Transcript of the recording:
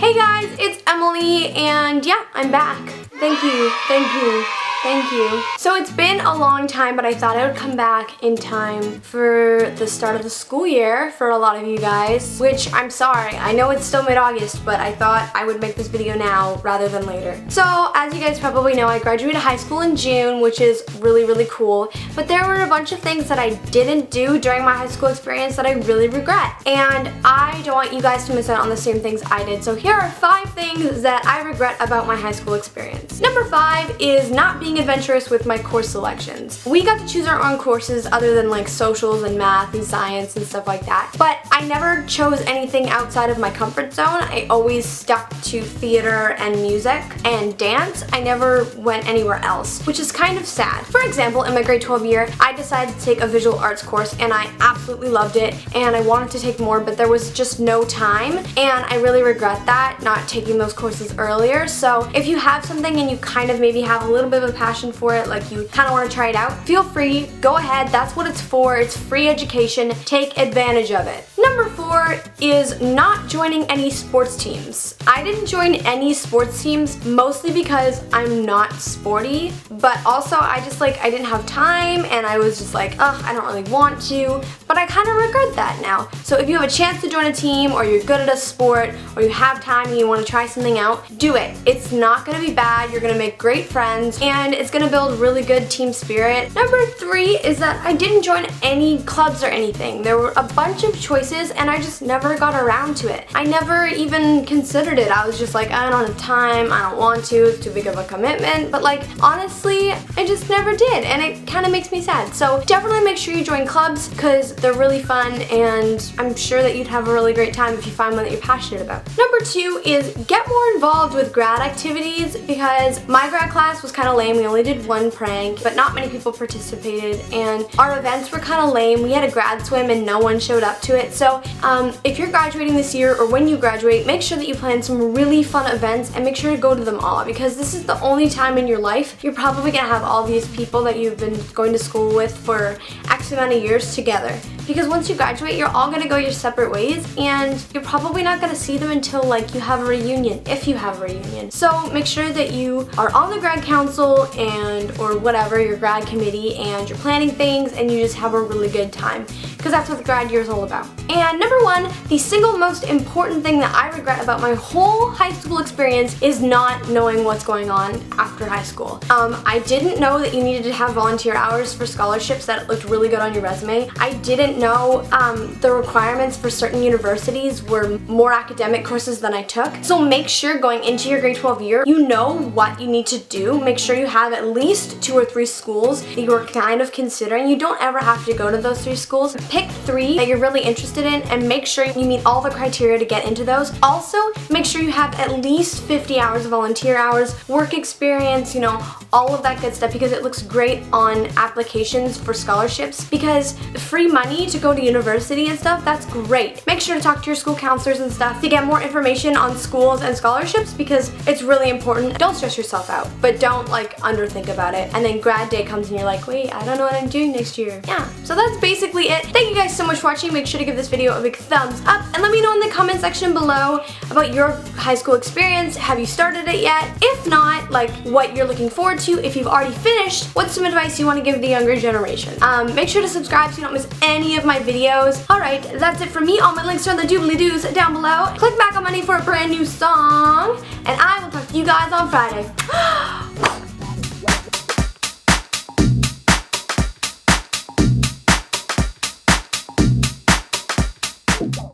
Hey guys, it's Emily, and yeah, I'm back. Thank you. So it's been a long time, but I thought I would come back in time for the start of the school year for a lot of you guys, which I'm sorry. I know it's still mid-August, but I thought I would make this video now rather than later. So as you guys probably know, I graduated high school in June, which is really cool, but there were a bunch of things that I didn't do during my high school experience that I really regret, and I don't want you guys to miss out on the same things I did. So here are 5 things that I regret about my high school experience. Number 5 is not being adventurous with my course selections. We got to choose our own courses other than like socials and math and science and stuff like that, but I never chose anything outside of my comfort zone. I always stuck to theater and music and dance. I never went anywhere else, which is kind of sad. For example, in my grade 12 year, I decided to take a visual arts course and I absolutely loved it, and I wanted to take more, but there was just no time, and I really regret that, not taking those courses earlier. So if you have something and you kind of maybe have a little bit of a passion for it, like you kind of want to try it out, feel free, go ahead, that's what it's for. It's free education, take advantage of it. Number 4 is not joining any sports teams. I didn't join any sports teams mostly because I'm not sporty, but also I didn't have time, and I was just like, ugh, I don't really want to, but I kind of regret that now. So if you have a chance to join a team, or you're good at a sport, or you have time and you want to try something out, do it. It's not going to be bad, you're going to make great friends, and it's going to build really good team spirit. Number 3 is that I didn't join any clubs or anything. There were a bunch of choices and I just never got around to it. I never even considered it. I was just like, I don't have time, I don't want to, it's too big of a commitment, but like honestly, I just never did, and it kind of makes me sad. So definitely make sure you join clubs because they're really fun, and I'm sure that you'd have a really great time if you find one that you're passionate about. Number 2 is get more involved with grad activities, because my grad class was kind of lame. We only did one prank, but not many people participated, and our events were kind of lame. We had a grad swim and no one showed up to it. So if you're graduating this year, or when you graduate, make sure that you plan some really fun events and make sure to go to them all, because this is the only time in your life you're probably gonna have all these people that you've been going to school with for X amount of years together. Because once you graduate, you're all gonna go your separate ways, and you're probably not gonna see them until like you have a reunion, if you have a reunion. So make sure that you are on the grad council or whatever, your grad committee, and you're planning things and you just have a really good time, because that's what the grad year is all about. And number 1, the single most important thing that I regret about my whole high school experience is not knowing what's going on after high school. I didn't know that you needed to have volunteer hours for scholarships, that it looked really good on your resume. I didn't know the requirements for certain universities were more academic courses than I took. So make sure going into your grade 12 year, you know what you need to do. Make sure you have at least 2 or 3 schools that you are kind of considering. You don't ever have to go to those 3 schools. Pick 3 that you're really interested in and make sure you meet all the criteria to get into those. Also, make sure you have at least 50 hours of volunteer hours, work experience, you know, all of that good stuff, because it looks great on applications for scholarships, because free money to go to university and stuff, that's great. Make sure to talk to your school counselors and stuff to get more information on schools and scholarships, because it's really important. Don't stress yourself out, but don't like underthink about it, and then grad day comes and you're like, wait, I don't know what I'm doing next year. Yeah, so that's basically it. Thank you guys so much for watching. Make sure to give this video a big thumbs up, and let me know in the comment section below about your high school experience. Have you started it yet? If not, like what you're looking forward to. If you've already finished, what's some advice you want to give the younger generation? Make sure to subscribe so you don't miss any of my videos. Alright, that's it from me. All my links are in the doobly-doos down below. Click back on money for a brand new song, and I will talk to you guys on Friday.